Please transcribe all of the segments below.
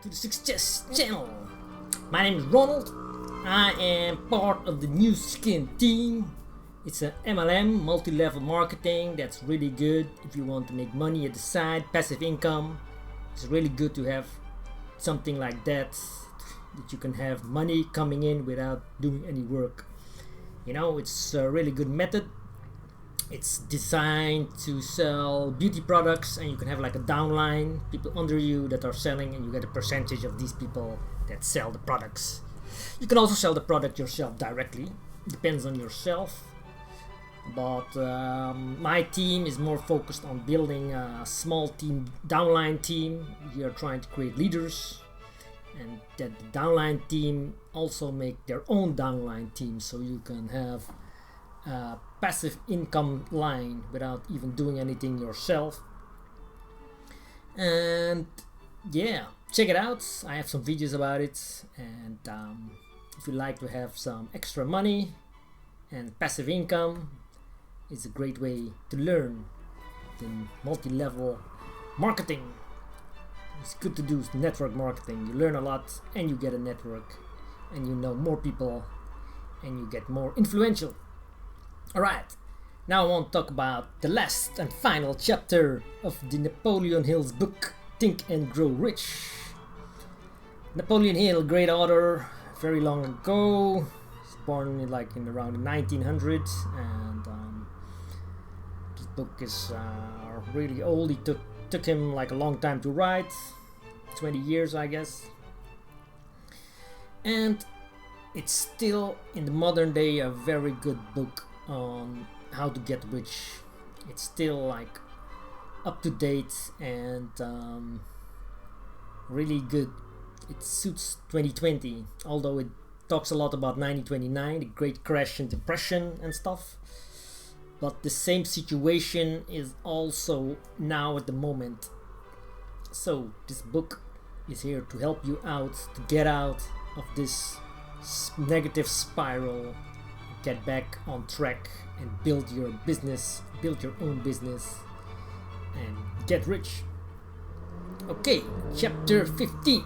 to the Success Channel. My name is Ronald. I am part of the New Skin team. It's an MLM, multi-level marketing, that's really good if you want to make money at the side, passive income. It's really good to have something like that you can have money coming in without doing any work. You know, it's a really good method. It's designed to sell beauty products, and you can have like a downline, people under you that are selling, and you get a percentage of these people that sell the products. You can also sell the product yourself directly, depends on yourself. But my team is more focused on building a small team, downline team. We are trying to create leaders, and that the downline team also make their own downline team, so you can have a passive income line without even doing anything yourself. And yeah, check it out. I have some videos about it, and if you like to have some extra money and passive income, it's a great way to learn the multi-level marketing. It's good to do network marketing. You learn a lot and you get a network, and you know more people, and you get more influential. Alright, now I want to talk about the last and final chapter of the Napoleon Hill's book, Think and Grow Rich. Napoleon Hill, great author, very long ago. He's born in around the 1900s, and this book is really old. It took him like a long time to write, 20 years I guess. And it's still in the modern day a very good book on how to get rich. It's still like up to date and really good. It suits 2020, although it talks a lot about 1929, the Great Crash and Depression and stuff. But the same situation is also now at the moment. So this book is here to help you out to get out of this negative spiral, get back on track and build your business, build your own business and get rich. Okay, chapter 15.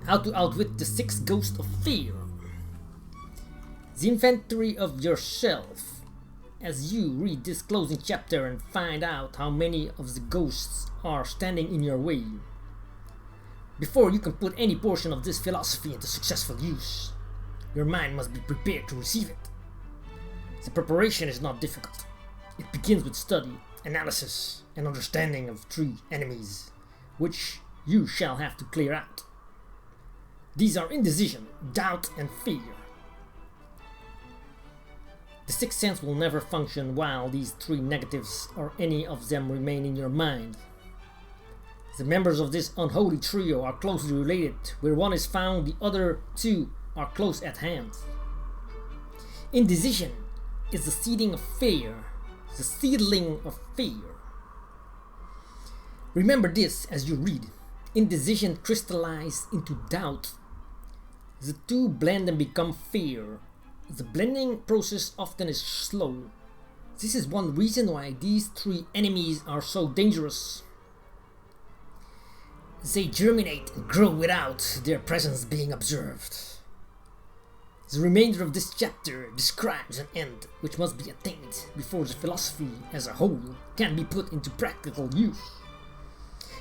How to outwit the 6 ghosts of fear. The inventory of yourself. As you read this closing chapter and find out how many of the ghosts are standing in your way. Before you can put any portion of this philosophy into successful use, your mind must be prepared to receive it. The preparation is not difficult. It begins with study, analysis, and understanding of 3 enemies, which you shall have to clear out. These are indecision, doubt, and fear. The 6th sense will never function while these 3 negatives or any of them remain in your mind. The members of this unholy trio are closely related. Where one is found, the other 2 are close at hand. Indecision is the seeding of fear, the seedling of fear. Remember this as you read. Indecision crystallizes into doubt. The 2 blend and become fear. The blending process often is slow. This is one reason why these 3 enemies are so dangerous. They germinate and grow without their presence being observed. The remainder of this chapter describes an end which must be attained before the philosophy as a whole can be put into practical use.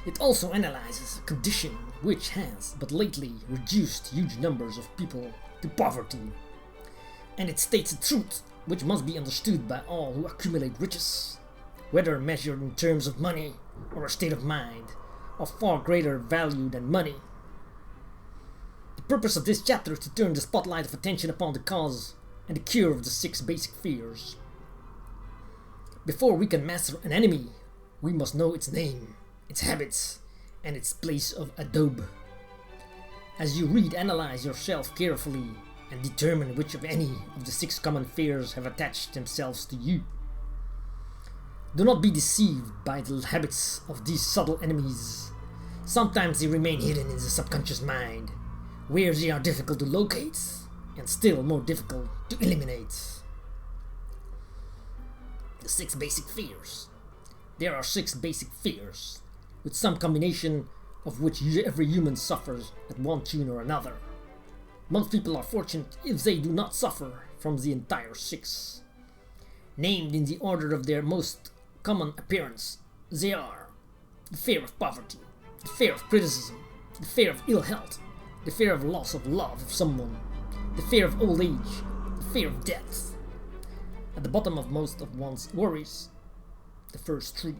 It also analyzes a condition which has but lately reduced huge numbers of people to poverty. And it states a truth which must be understood by all who accumulate riches, whether measured in terms of money or a state of mind of far greater value than money. The purpose of this chapter is to turn the spotlight of attention upon the cause and the cure of the 6 basic fears. Before we can master an enemy, we must know its name, its habits, and its place of abode. As you read, analyze yourself carefully and determine which of any of the 6 common fears have attached themselves to you. Do not be deceived by the habits of these subtle enemies. Sometimes they remain hidden in the subconscious mind, where they are difficult to locate and still more difficult to eliminate. The 6 basic fears. There are 6 basic fears, with some combination of which every human suffers at one tune or another. Most people are fortunate if they do not suffer from the entire six. Named in the order of their most common appearance, they are the fear of poverty, the fear of criticism, the fear of ill health, the fear of loss of love of someone, the fear of old age, the fear of death. At the bottom of most of one's worries, the first three: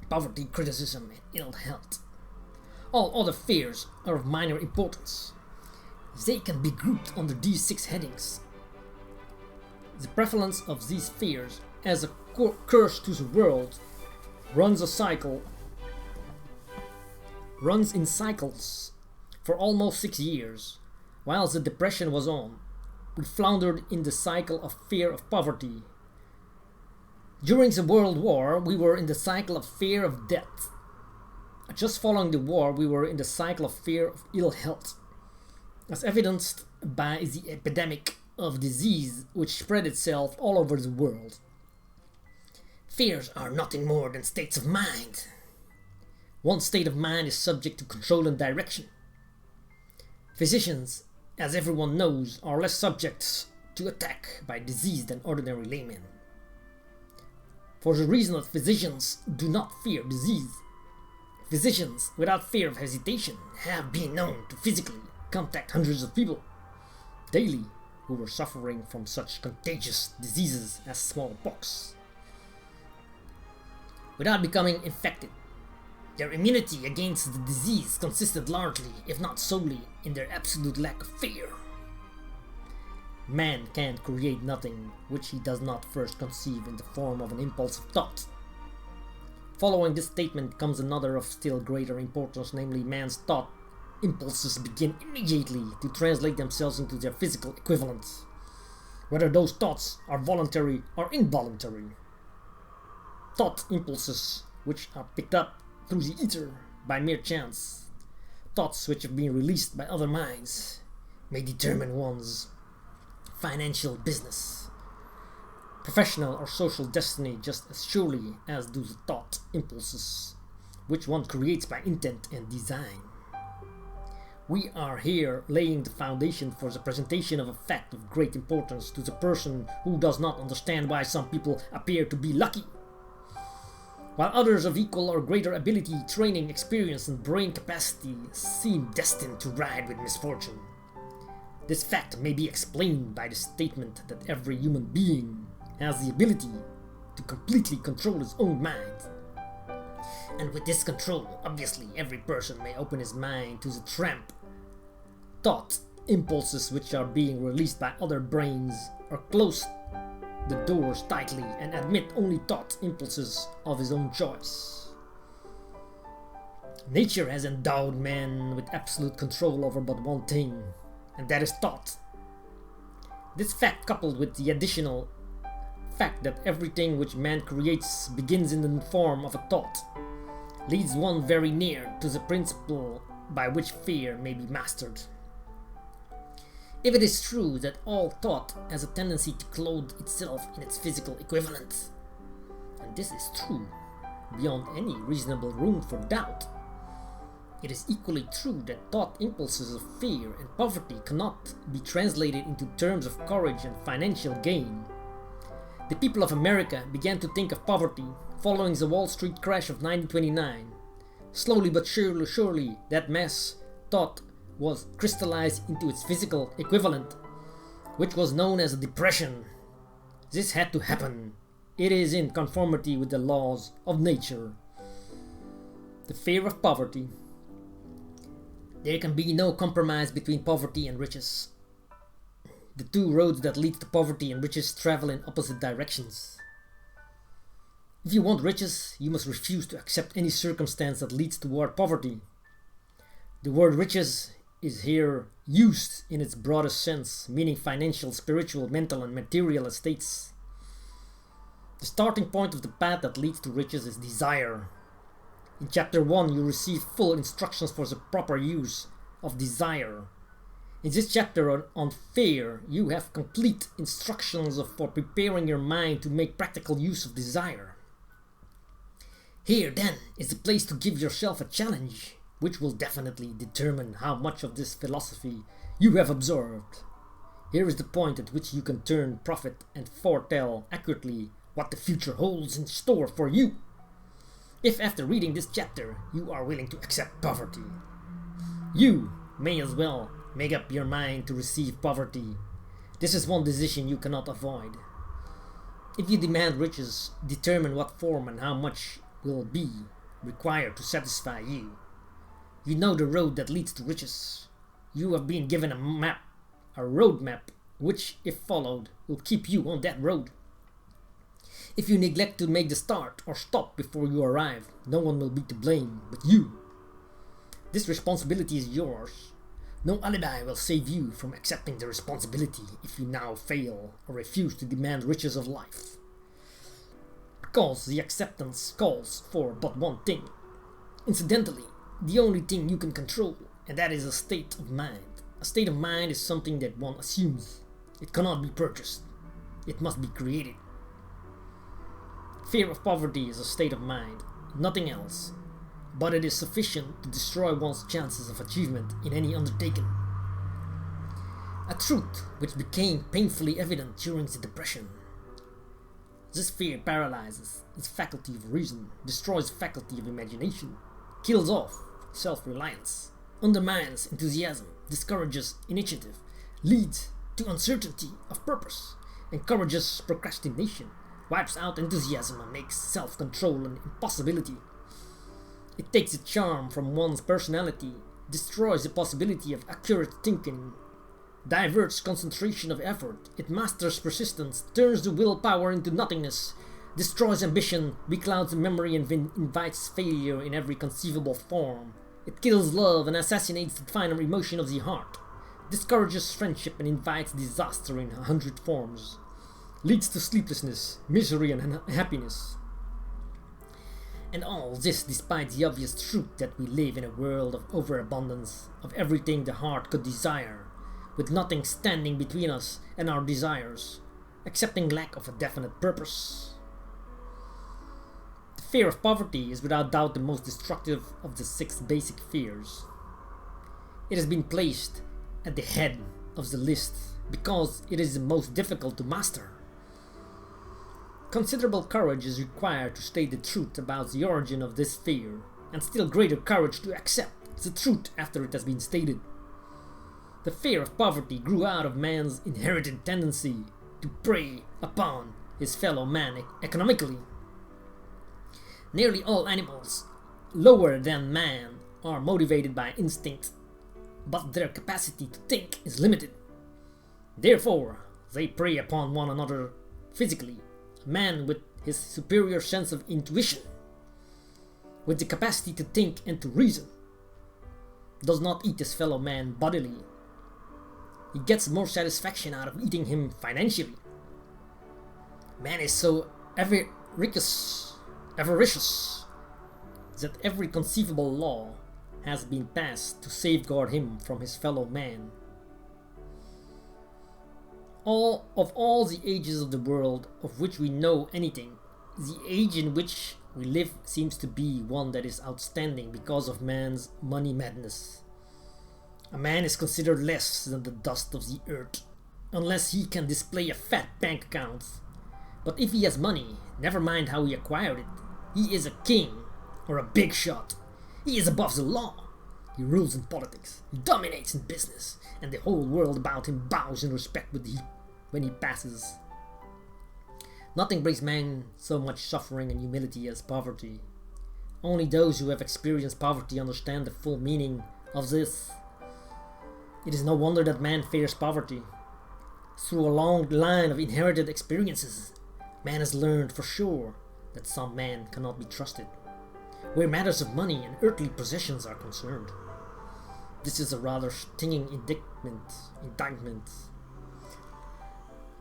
poverty, criticism, and ill health. All other fears are of minor importance. They can be grouped under these six headings. The prevalence of these fears as a curse to the world runs in cycles for almost 6 years. While the Depression was on, we floundered in the cycle of fear of poverty. During the World War, we were in the cycle of fear of death. Just following the war, we were in the cycle of fear of ill health, as evidenced by the epidemic of disease which spread itself all over the world. Fears are nothing more than states of mind. One state of mind is subject to control and direction. Physicians, as everyone knows, are less subject to attack by disease than ordinary laymen. For the reason that physicians do not fear disease, physicians, without fear of hesitation, have been known to physically contact hundreds of people daily who were suffering from such contagious diseases as smallpox. Without becoming infected, their immunity against the disease consisted largely, if not solely, in their absolute lack of fear. Man can't create nothing which he does not first conceive in the form of an impulse of thought. Following this statement comes another of still greater importance, namely man's thought impulses begin immediately to translate themselves into their physical equivalents, whether those thoughts are voluntary or involuntary. Thought impulses which are picked up through the ether by mere chance, thoughts which have been released by other minds, may determine one's financial, business, professional or social destiny just as surely as do the thought impulses which one creates by intent and design. We are here laying the foundation for the presentation of a fact of great importance to the person who does not understand why some people appear to be lucky, while others of equal or greater ability, training, experience, and brain capacity seem destined to ride with misfortune. This fact may be explained by the statement that every human being has the ability to completely control his own mind. And with this control, obviously, every person may open his mind to the tramp thought impulses which are being released by other brains, or close the doors tightly and admit only thought impulses of his own choice. Nature has endowed man with absolute control over but one thing, and that is thought. This fact, coupled with the additional fact that everything which man creates begins in the form of a thought, leads one very near to the principle by which fear may be mastered. If it is true that all thought has a tendency to clothe itself in its physical equivalent, and this is true beyond any reasonable room for doubt, it is equally true that thought impulses of fear and poverty cannot be translated into terms of courage and financial gain. The people of America began to think of poverty following the Wall Street crash of 1929. Slowly but surely, that mass thought was crystallized into its physical equivalent, which was known as a depression. This had to happen. It is in conformity with the laws of nature. The fear of poverty. There can be no compromise between poverty and riches. The two roads that lead to poverty and riches travel in opposite directions. If you want riches, you must refuse to accept any circumstance that leads toward poverty. The word riches is here used in its broadest sense, meaning financial, spiritual, mental, and material estates. The starting point of the path that leads to riches is desire. In chapter 1, you receive full instructions for the proper use of desire. In this chapter on fear, you have complete instructions for preparing your mind to make practical use of desire. Here, then, is the place to give yourself a challenge. which will definitely determine how much of this philosophy you have absorbed. Here is the point at which you can turn profit and foretell accurately what the future holds in store for you. If after reading this chapter you are willing to accept poverty, you may as well make up your mind to receive poverty. This is one decision you cannot avoid. If you demand riches, determine what form and how much will be required to satisfy you. You know the road that leads to riches. You have been given a map, a road map, which, if followed, will keep you on that road. If you neglect to make the start or stop before you arrive, no one will be to blame but you. This responsibility is yours. No alibi will save you from accepting the responsibility if you now fail or refuse to demand riches of life. Because the acceptance calls for but one thing. Incidentally, the only thing you can control, and that is a state of mind. A state of mind is something that one assumes. It cannot be purchased. It must be created. Fear of poverty is a state of mind, nothing else. But it is sufficient to destroy one's chances of achievement in any undertaking. A truth which became painfully evident during the Depression. This fear paralyzes the faculty of reason, destroys the faculty of imagination, kills off self-reliance, undermines enthusiasm, discourages initiative, leads to uncertainty of purpose, encourages procrastination, wipes out enthusiasm and makes self-control an impossibility. It takes the charm from one's personality, destroys the possibility of accurate thinking, diverts concentration of effort, it masters persistence, turns the willpower into nothingness, destroys ambition, beclouds the memory and invites failure in every conceivable form. It kills love and assassinates the final emotion of the heart, discourages friendship and invites disaster in 100 forms, leads to sleeplessness, misery and unhappiness. And all this despite the obvious truth that we live in a world of overabundance of everything the heart could desire, with nothing standing between us and our desires, excepting lack of a definite purpose. The fear of poverty is without doubt the most destructive of the 6 basic fears. It has been placed at the head of the list because it is the most difficult to master. Considerable courage is required to state the truth about the origin of this fear, and still greater courage to accept the truth after it has been stated. The fear of poverty grew out of man's inherited tendency to prey upon his fellow man economically. Nearly all animals lower than man are motivated by instinct, but their capacity to think is limited. Therefore, they prey upon one another physically. Man with his superior sense of intuition, with the capacity to think and to reason, does not eat his fellow man bodily. He gets more satisfaction out of eating him financially. Man is so avaricious that every conceivable law has been passed to safeguard him from his fellow man. Of all the ages of the world of which we know anything, the age in which we live seems to be one that is outstanding because of man's money madness. A man is considered less than the dust of the earth, unless he can display a fat bank account. But if he has money, never mind how he acquired it, he is a king or a big shot. He is above the law. He rules in politics, he dominates in business, and the whole world about him bows in respect when he passes. Nothing brings man so much suffering and humility as poverty. Only those who have experienced poverty understand the full meaning of this. It is no wonder that man fears poverty. Through a long line of inherited experiences, man has learned for sure that some man cannot be trusted, where matters of money and earthly possessions are concerned. This is a rather stinging indictment.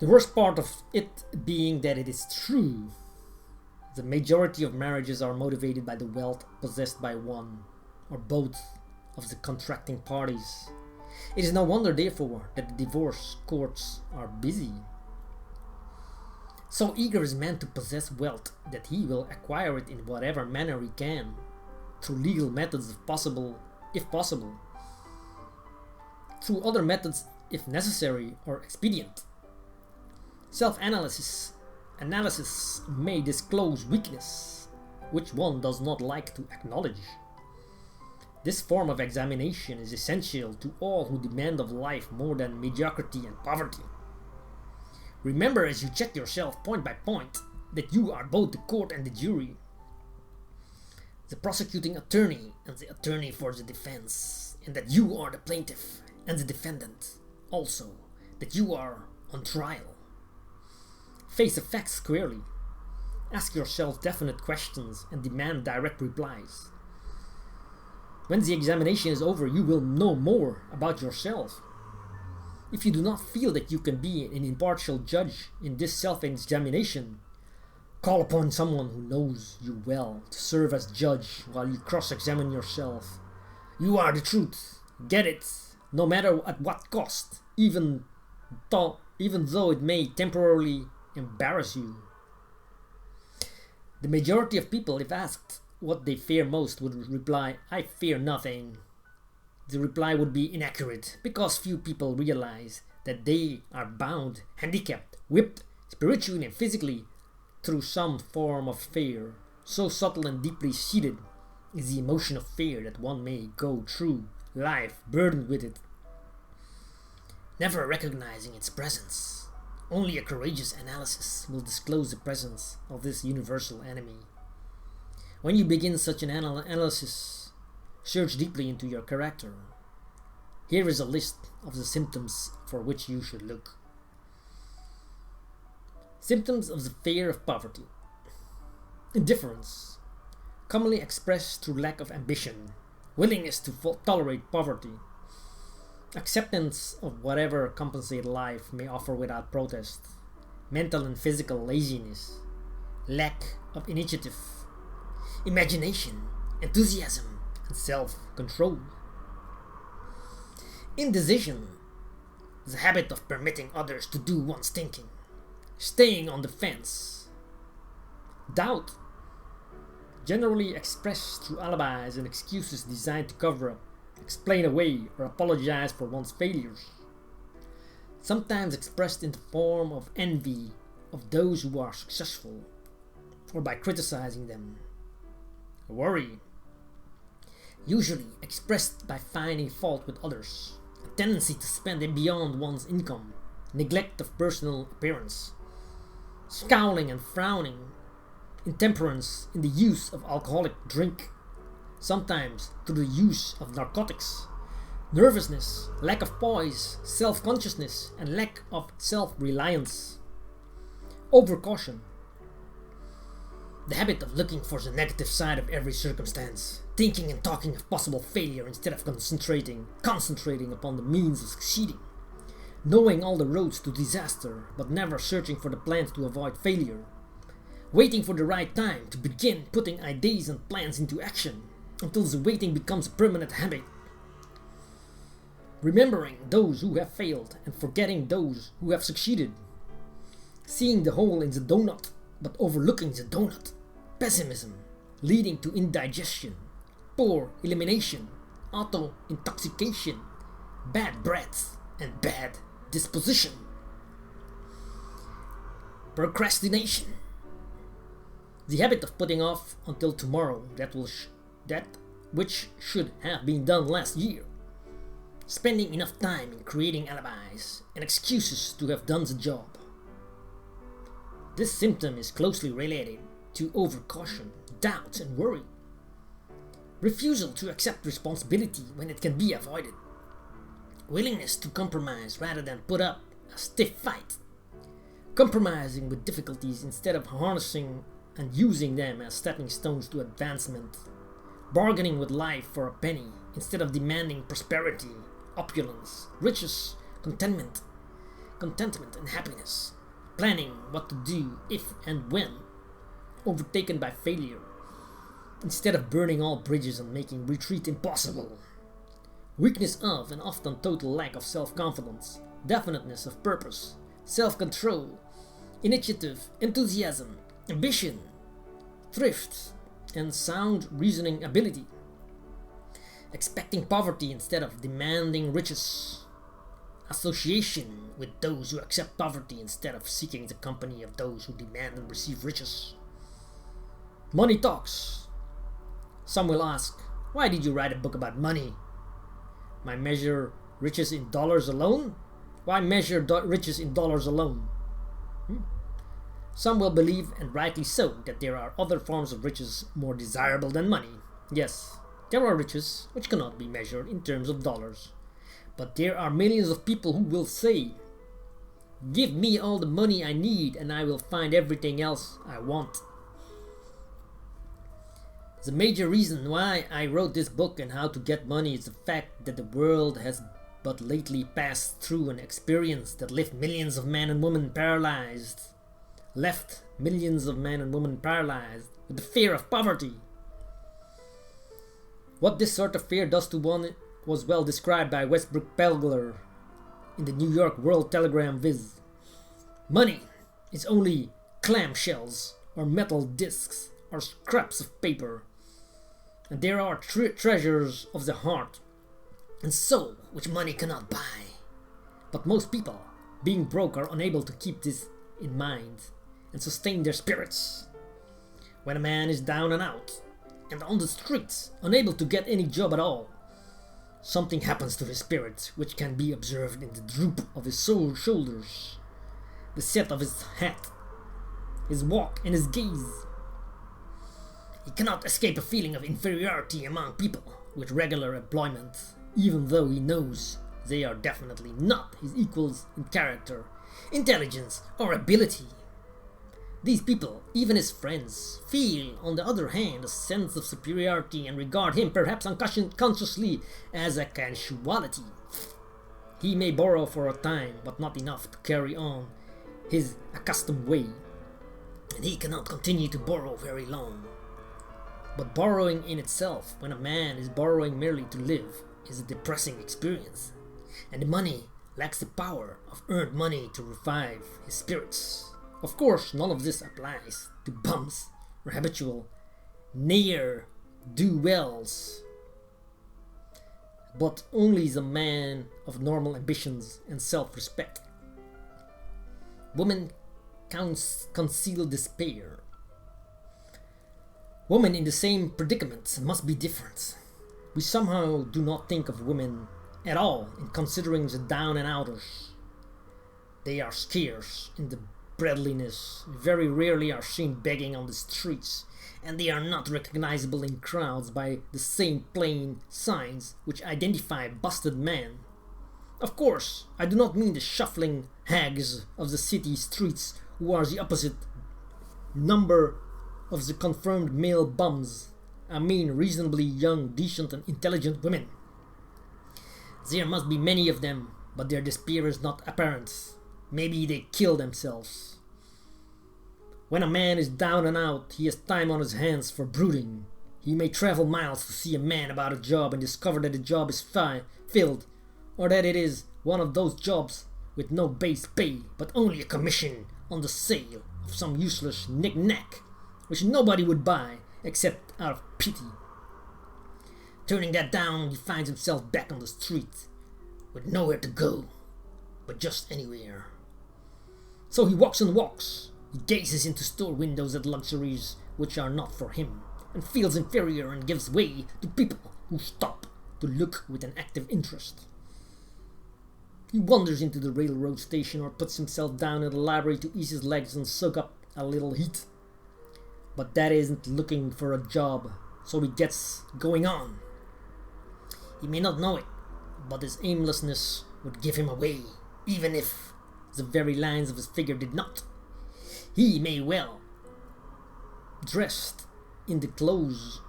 The worst part of it being that it is true. The majority of marriages are motivated by the wealth possessed by one or both of the contracting parties. It is no wonder, therefore, that the divorce courts are busy. So eager is man to possess wealth that he will acquire it in whatever manner he can, through legal methods if possible, if possible, through other methods if necessary or expedient. Self-analysis may disclose weakness, which one does not like to acknowledge. This form of examination is essential to all who demand of life more than mediocrity and poverty. Remember as you check yourself point by point that you are both the court and the jury, the prosecuting attorney and the attorney for the defense, and that you are the plaintiff and the defendant, also that you are on trial. Face the facts squarely. Ask yourself definite questions and demand direct replies. When the examination is over, you will know more about yourself. If you do not feel that you can be an impartial judge in this self-examination, call upon someone who knows you well to serve as judge while you cross-examine yourself. You are the truth. Get it, no matter at what cost, even though it may temporarily embarrass you. The majority of people, if asked what they fear most, would reply, "I fear nothing." The reply would be inaccurate because few people realize that they are bound, handicapped, whipped, spiritually and physically, through some form of fear. So subtle and deeply seated is the emotion of fear that one may go through life burdened with it, never recognizing its presence. Only a courageous analysis will disclose the presence of this universal enemy. When you begin such an analysis, search deeply into your character. Here is a list of the symptoms for which you should look. Symptoms of the fear of poverty. Indifference, commonly expressed through lack of ambition, willingness to tolerate poverty, acceptance of whatever compensated life may offer without protest, mental and physical laziness, lack of initiative, imagination, enthusiasm, and self-control. Indecision, the habit of permitting others to do one's thinking, staying on the fence. Doubt, generally expressed through alibis and excuses designed to cover up, explain away, or apologize for one's failures. Sometimes expressed in the form of envy of those who are successful, or by criticizing them. Worry, usually expressed by finding fault with others, a tendency to spend beyond one's income, neglect of personal appearance, scowling and frowning, intemperance in the use of alcoholic drink, sometimes through the use of narcotics, nervousness, lack of poise, self-consciousness, and lack of self-reliance. Overcaution, the habit of looking for the negative side of every circumstance, thinking and talking of possible failure instead of concentrating upon the means of succeeding, knowing all the roads to disaster but never searching for the plans to avoid failure, waiting for the right time to begin putting ideas and plans into action until the waiting becomes a permanent habit, remembering those who have failed and forgetting those who have succeeded, seeing the hole in the donut but overlooking the donut, pessimism leading to indigestion, poor elimination, auto-intoxication, bad breath, and bad disposition. Procrastination, the habit of putting off until tomorrow that which should have been done last year, spending enough time in creating alibis and excuses to have done the job. This symptom is closely related to overcaution, doubt, and worry. Refusal to accept responsibility when it can be avoided. Willingness to compromise rather than put up a stiff fight. Compromising with difficulties instead of harnessing and using them as stepping stones to advancement. Bargaining with life for a penny instead of demanding prosperity, opulence, riches, contentment, and happiness. Planning what to do if and when overtaken by failure, instead of burning all bridges and making retreat impossible. Weakness of and often total lack of self-confidence, definiteness of purpose, self-control, initiative, enthusiasm, ambition, thrift, and sound reasoning ability. expecting poverty instead of demanding riches, association with those who accept poverty instead of seeking the company of those who demand and receive riches. Money talks. Some will ask, why did you write a book about money? Why measure riches in dollars alone? Why measure riches in dollars alone? Some will believe, and rightly so, that there are other forms of riches more desirable than money. Yes, there are riches which cannot be measured in terms of dollars. But there are millions of people who will say, give me all the money I need and I will find everything else I want. The major reason why I wrote this book and how to get money is the fact that the world has but lately passed through an experience that left millions of men and women paralyzed. Left millions of men and women paralyzed with the fear of poverty. What this sort of fear does to one was well described by Westbrook Pelgler in the New York World Telegram Viz. Money is only clamshells or metal discs or scraps of paper, and there are treasures of the heart and soul which money cannot buy. But most people, being broke, are unable to keep this in mind and sustain their spirits. When a man is down and out and on the streets, unable to get any job at all, something happens to his spirit which can be observed in the droop of his shoulders, the set of his hat, his walk and his gaze. He cannot escape a feeling of inferiority among people with regular employment, even though he knows they are definitely not his equals in character, intelligence or ability. These people, even his friends, feel, on the other hand, a sense of superiority and regard him, perhaps unconsciously, as a casualty. He may borrow for a time, but not enough to carry on his accustomed way, and he cannot continue to borrow very long. But borrowing in itself, when a man is borrowing merely to live, is a depressing experience, and the money lacks the power of earned money to revive his spirits. Of course, none of this applies to bums or habitual ne'er-do-wells, but only the man of normal ambitions and self-respect. Women conceal despair. Women in the same predicament must be different. We somehow do not think of women at all in considering the down and outers. They are scarce in the breadliness, very rarely are seen begging on the streets, and they are not recognizable in crowds by the same plain signs which identify busted men. Of course, I do not mean the shuffling hags of the city streets who are the opposite number of the confirmed male bums. I mean reasonably young, decent and intelligent women. There must be many of them, but their despair is not apparent. Maybe they kill themselves. When a man is down and out, he has time on his hands for brooding. He may travel miles to see a man about a job and discover that the job is filled, or that it is one of those jobs with no base pay, but only a commission on the sale of some useless knick-knack, which nobody would buy except out of pity. Turning that down, he finds himself back on the street, with nowhere to go, but just anywhere. So he walks and walks. He gazes into store windows at luxuries which are not for him, and feels inferior and gives way to people who stop to look with an active interest. He wanders into the railroad station or puts himself down in the library to ease his legs and soak up a little heat. But that isn't looking for a job, so he gets going on. He may not know it, but his aimlessness would give him away, even if the very lines of his figure did not. He may well dressed in the clothes.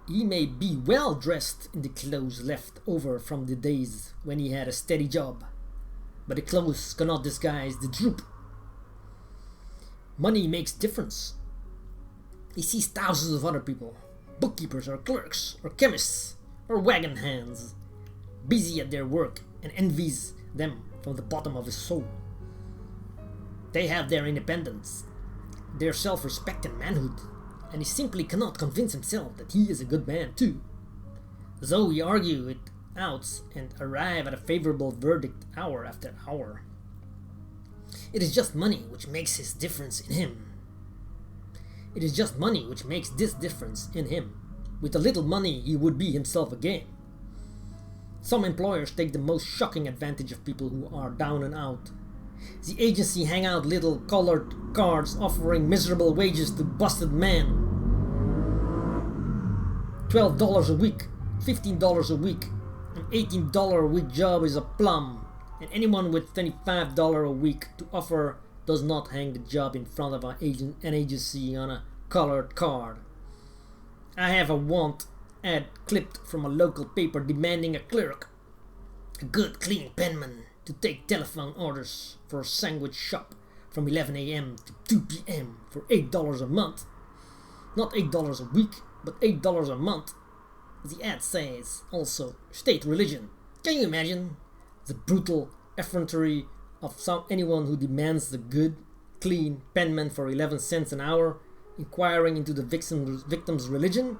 He may be well dressed in the clothes left over from the days when he had a steady job, but the clothes cannot disguise the droop. Money makes difference. He sees thousands of other people, bookkeepers or clerks or chemists or wagon hands, busy at their work, and envies them from the bottom of his soul. They have their independence, their self-respect and manhood, and he simply cannot convince himself that he is a good man too. So we argue it out and arrive at a favorable verdict hour after hour. It is just money which makes his difference in him. It is just money which makes this difference in him. With a little money he would be himself again. Some employers take the most shocking advantage of people who are down and out. The agency hang out little colored cards offering miserable wages to busted men. $12 a week, $15 a week. An $18 a week job is a plum, and anyone with $25 a week to offer does not hang the job in front of an agency on a colored card. I have a want ad clipped from a local paper demanding a clerk, a good clean penman, to take telephone orders for a sandwich shop from 11 a.m. to 2 p.m. for $8 a month. Not $8 a week, but $8 a month. The ad says also state religion. Can you imagine the brutal effrontery of anyone who demands the good, clean penman for 11 cents an hour, inquiring into the victim's religion?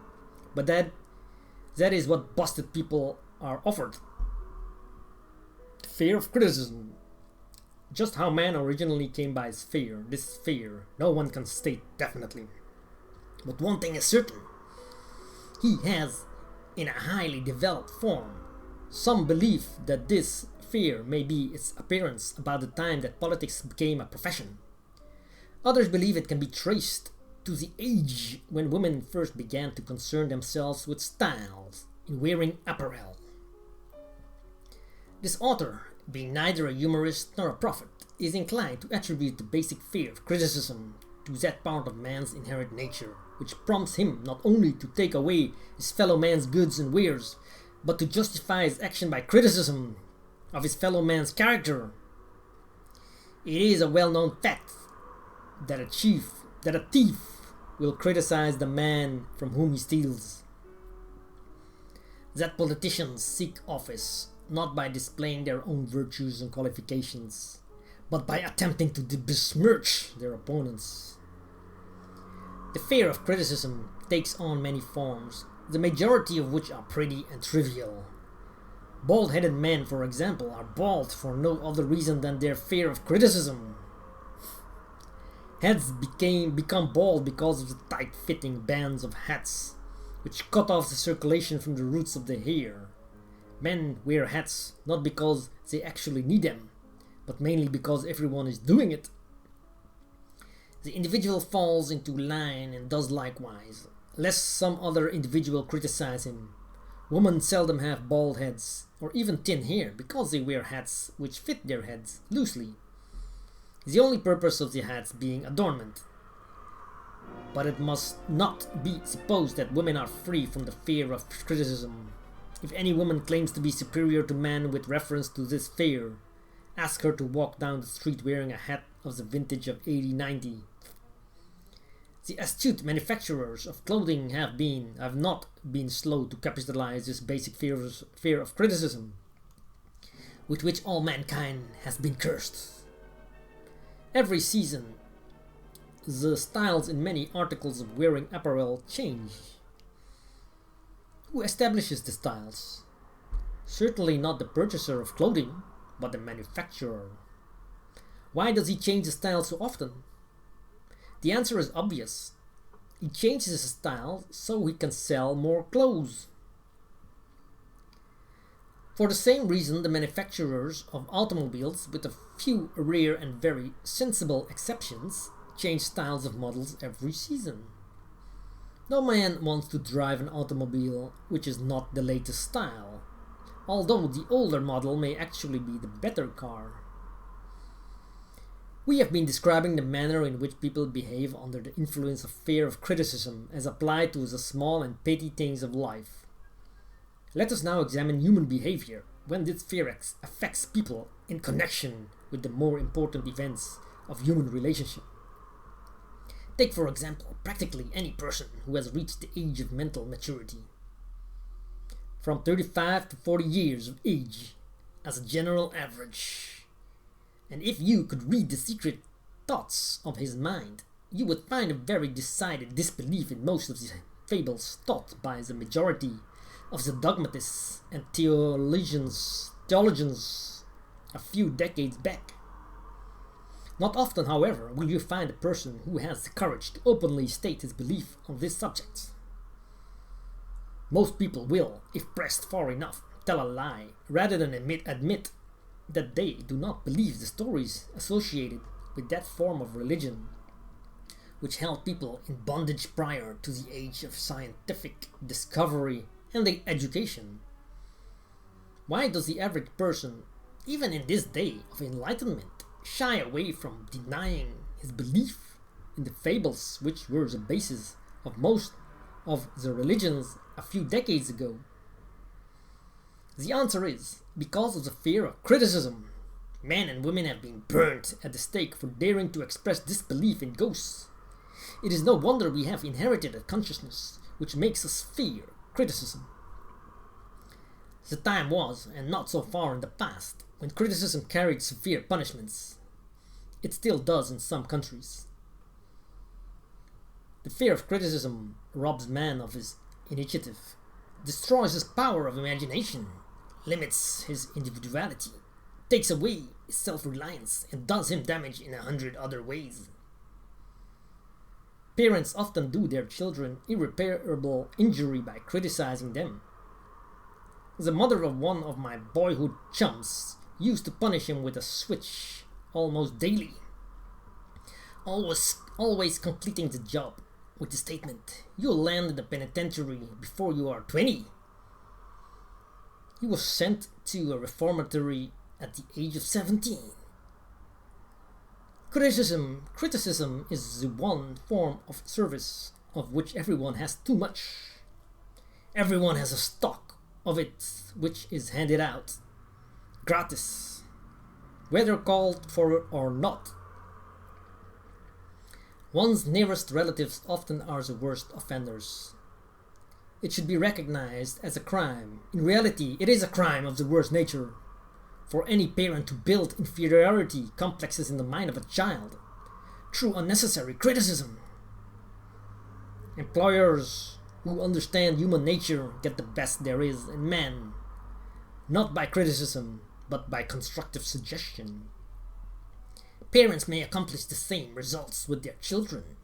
But that is what busted people are offered. Fear of criticism. Just how man originally came by this fear, no one can state definitely. But one thing is certain. He has, in a highly developed form, some belief that this fear may be its appearance about the time that politics became a profession. Others believe it can be traced to the age when women first began to concern themselves with styles in wearing apparel. This author, being neither a humorist nor a prophet, is inclined to attribute the basic fear of criticism to that part of man's inherent nature, which prompts him not only to take away his fellow man's goods and wares, but to justify his action by criticism of his fellow man's character. It is a well-known fact that a thief will criticize the man from whom he steals. That politicians seek office not by displaying their own virtues and qualifications, but by attempting to besmirch their opponents. The fear of criticism takes on many forms, the majority of which are pretty and trivial. Bald-headed men, for example, are bald for no other reason than their fear of criticism. Heads become bald because of the tight-fitting bands of hats, which cut off the circulation from the roots of the hair. Men wear hats not because they actually need them, but mainly because everyone is doing it. The individual falls into line and does likewise, lest some other individual criticize him. Women seldom have bald heads, or even thin hair, because they wear hats which fit their heads loosely, the only purpose of the hats being adornment. But it must not be supposed that women are free from the fear of criticism. If any woman claims to be superior to man with reference to this fear, ask her to walk down the street wearing a hat of the vintage of 80-90. The astute manufacturers of clothing have not been slow to capitalize this basic fear of criticism, with which all mankind has been cursed. Every season, the styles in many articles of wearing apparel change. Who establishes the styles? Certainly not the purchaser of clothing, but the manufacturer. Why does he change the style so often? The answer is obvious. He changes his style so he can sell more clothes. For the same reason, the manufacturers of automobiles, with a few rare and very sensible exceptions, change styles of models every season. No man wants to drive an automobile which is not the latest style, although the older model may actually be the better car. We have been describing the manner in which people behave under the influence of fear of criticism as applied to the small and petty things of life. Let us now examine human behavior when this fear affects people in connection with the more important events of human relationship. Take, for example, practically any person who has reached the age of mental maturity. From 35 to 40 years of age as a general average. And if you could read the secret thoughts of his mind, you would find a very decided disbelief in most of the fables taught by the majority of the dogmatists and theologians a few decades back. Not often, however, will you find a person who has the courage to openly state his belief on this subject. Most people will, if pressed far enough, tell a lie rather than admit that they do not believe the stories associated with that form of religion which held people in bondage prior to the age of scientific discovery and education. Why does the average person, even in this day of enlightenment, shy away from denying his belief in the fables which were the basis of most of the religions a few decades ago? The answer is because of the fear of criticism. Men and women have been burnt at the stake for daring to express disbelief in ghosts. It is no wonder we have inherited a consciousness which makes us fear criticism. The time was, and not so far in the past, when criticism carried severe punishments. It still does in some countries. The fear of criticism robs man of his initiative, destroys his power of imagination, limits his individuality, takes away his self-reliance, and does him damage in 100 other ways. Parents often do their children irreparable injury by criticizing them. The mother of one of my boyhood chums used to punish him with a switch almost daily, always completing the job with the statement, "You'll land in the penitentiary before you are 20. He was sent to a reformatory at the age of 17. Criticism is the one form of service of which everyone has too much. Everyone has a stock of it which is handed out, gratis, whether called for or not. One's nearest relatives often are the worst offenders. It should be recognized as a crime. In reality, it is a crime of the worst nature for any parent to build inferiority complexes in the mind of a child through unnecessary criticism. Employers who understand human nature get the best there is in man, not by criticism, but by constructive suggestion. Parents may accomplish the same results with their children.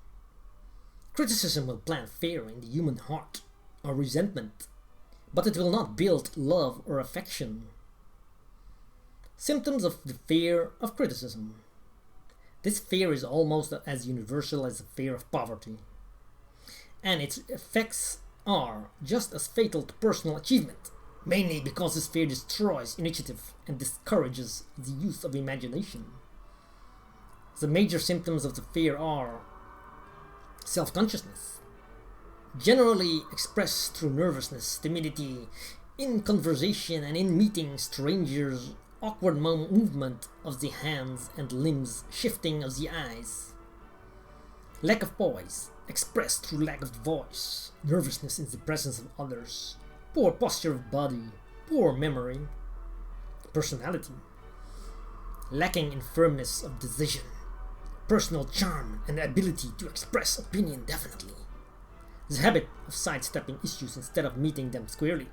Criticism will plant fear in the human heart or resentment, but it will not build love or affection. Symptoms of the fear of criticism. This fear is almost as universal as the fear of poverty, and its effects are just as fatal to personal achievement, mainly because this fear destroys initiative and discourages the use of imagination. The major symptoms of the fear are self-consciousness, generally expressed through nervousness, timidity, in conversation and in meeting strangers, awkward movement of the hands and limbs, shifting of the eyes. Lack of poise, expressed through lack of voice, nervousness in the presence of others, poor posture of body, poor memory, personality, lacking in firmness of decision, personal charm and the ability to express opinion definitely, the habit of sidestepping issues instead of meeting them squarely,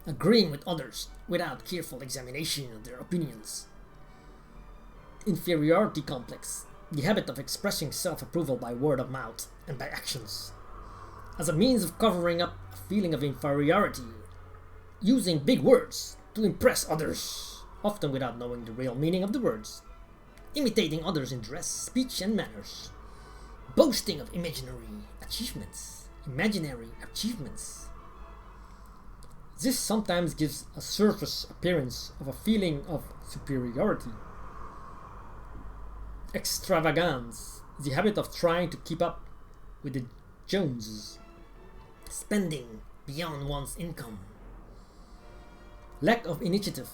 agreeing with others without careful examination of their opinions, inferiority complex, the habit of expressing self-approval by word of mouth and by actions, as a means of covering up a feeling of inferiority, using big words to impress others, often without knowing the real meaning of the words, imitating others in dress, speech, and manners, boasting of imaginary achievements. This sometimes gives a surface appearance of a feeling of superiority. Extravagance, the habit of trying to keep up with the Joneses, spending beyond one's income. Lack of initiative,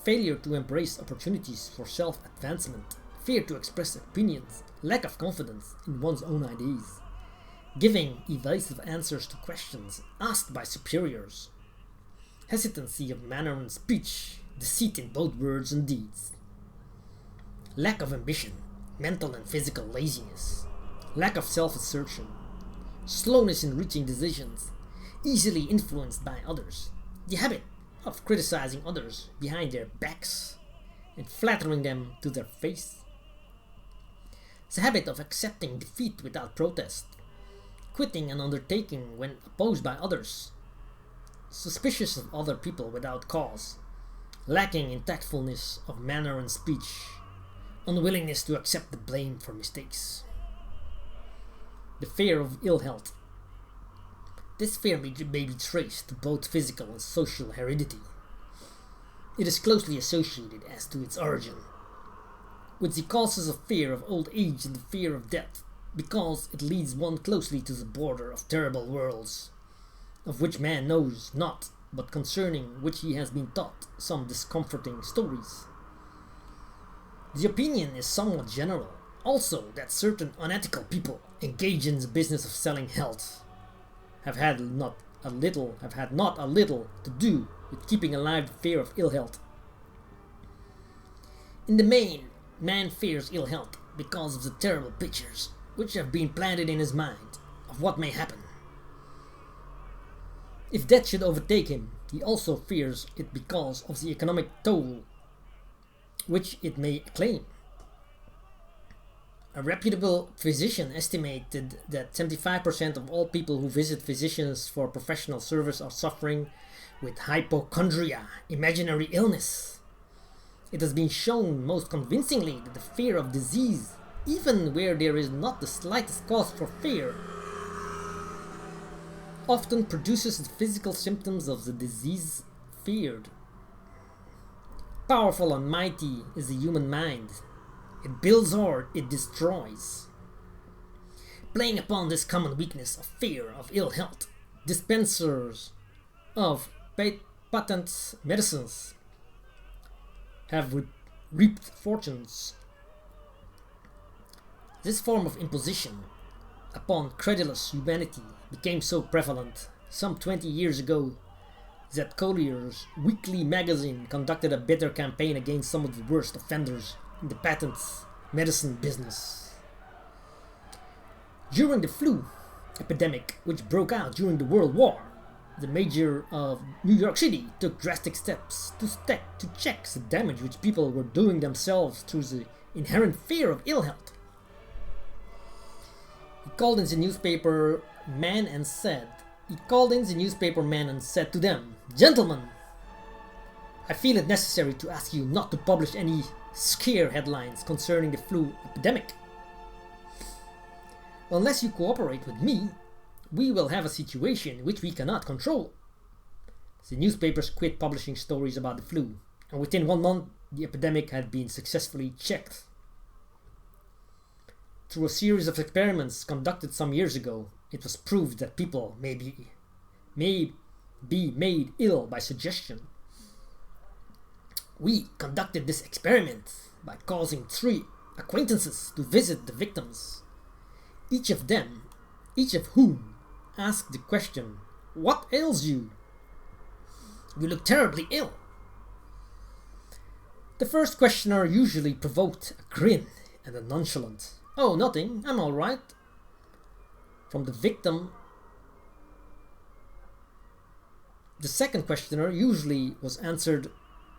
failure to embrace opportunities for self-advancement, fear to express opinions, lack of confidence in one's own ideas, giving evasive answers to questions asked by superiors, hesitancy of manner and speech, deceit in both words and deeds, lack of ambition, mental and physical laziness, lack of self-assertion, slowness in reaching decisions, easily influenced by others. The habit of criticizing others behind their backs and flattering them to their face. The habit of accepting defeat without protest, quitting an undertaking when opposed by others, suspicious of other people without cause, lacking in tactfulness of manner and speech, unwillingness to accept the blame for mistakes. The fear of ill health. This fear may be traced to both physical and social heredity. It is closely associated as to its origin with the causes of fear of old age and the fear of death, because it leads one closely to the border of terrible worlds, of which man knows not, but concerning which he has been taught some discomforting stories. The opinion is somewhat general, also, that certain unethical people engaged in the business of selling health have had not a little to do with keeping alive the fear of ill health. In the main, man fears ill health because of the terrible pictures which have been planted in his mind of what may happen. If death should overtake him, he also fears it because of the economic toll which it may claim. A reputable physician estimated that 75% of all people who visit physicians for professional service are suffering with hypochondria, imaginary illness. It has been shown most convincingly that the fear of disease, even where there is not the slightest cause for fear, often produces the physical symptoms of the disease feared. Powerful and mighty is the human mind. It builds or it destroys. Playing upon this common weakness of fear of ill health, dispensers of patent medicines have reaped fortunes. This form of imposition upon credulous humanity became so prevalent some 20 years ago that Collier's weekly magazine conducted a bitter campaign against some of the worst offenders in the patent medicine business. During the flu epidemic, which broke out during the World War, the mayor of New York City took drastic steps to check the damage which people were doing themselves through the inherent fear of ill health. He called in the newspaper man and said to them, "Gentlemen, I feel it necessary to ask you not to publish any scare headlines concerning the flu epidemic. Unless you cooperate with me, we will have a situation which we cannot control." The newspapers quit publishing stories about the flu, and within 1 month the epidemic had been successfully checked. Through a series of experiments conducted some years ago, it was proved that people may be made ill by suggestion. We conducted this experiment by causing 3 acquaintances to visit the victims, each of whom asked the question, "What ails you? You look terribly ill." The first questioner usually provoked a grin and a nonchalant, "Oh, nothing, I'm all right," from the victim. The second questioner usually was answered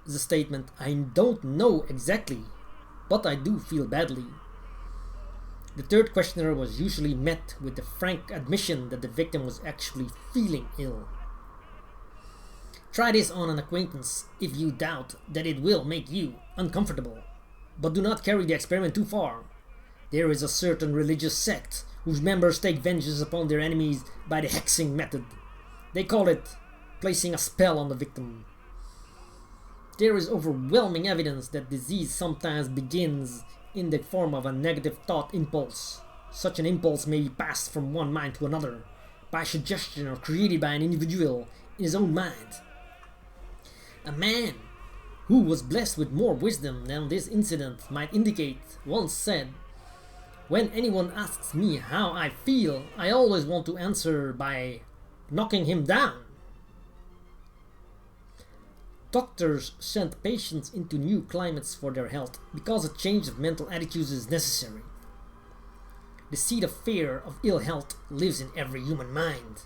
the statement, "I don't know exactly, but I do feel badly." The third questioner was usually met with the frank admission that the victim was actually feeling ill. Try this on an acquaintance if you doubt that it will make you uncomfortable, but do not carry the experiment too far. There is a certain religious sect whose members take vengeance upon their enemies by the hexing method. They call it placing a spell on the victim. There is overwhelming evidence that disease sometimes begins in the form of a negative thought impulse. Such an impulse may be passed from one mind to another by suggestion or created by an individual in his own mind. A man who was blessed with more wisdom than this incident might indicate once said, "When anyone asks me how I feel, I always want to answer by knocking him down." Doctors send patients into new climates for their health because a change of mental attitudes is necessary. The seed of fear of ill health lives in every human mind.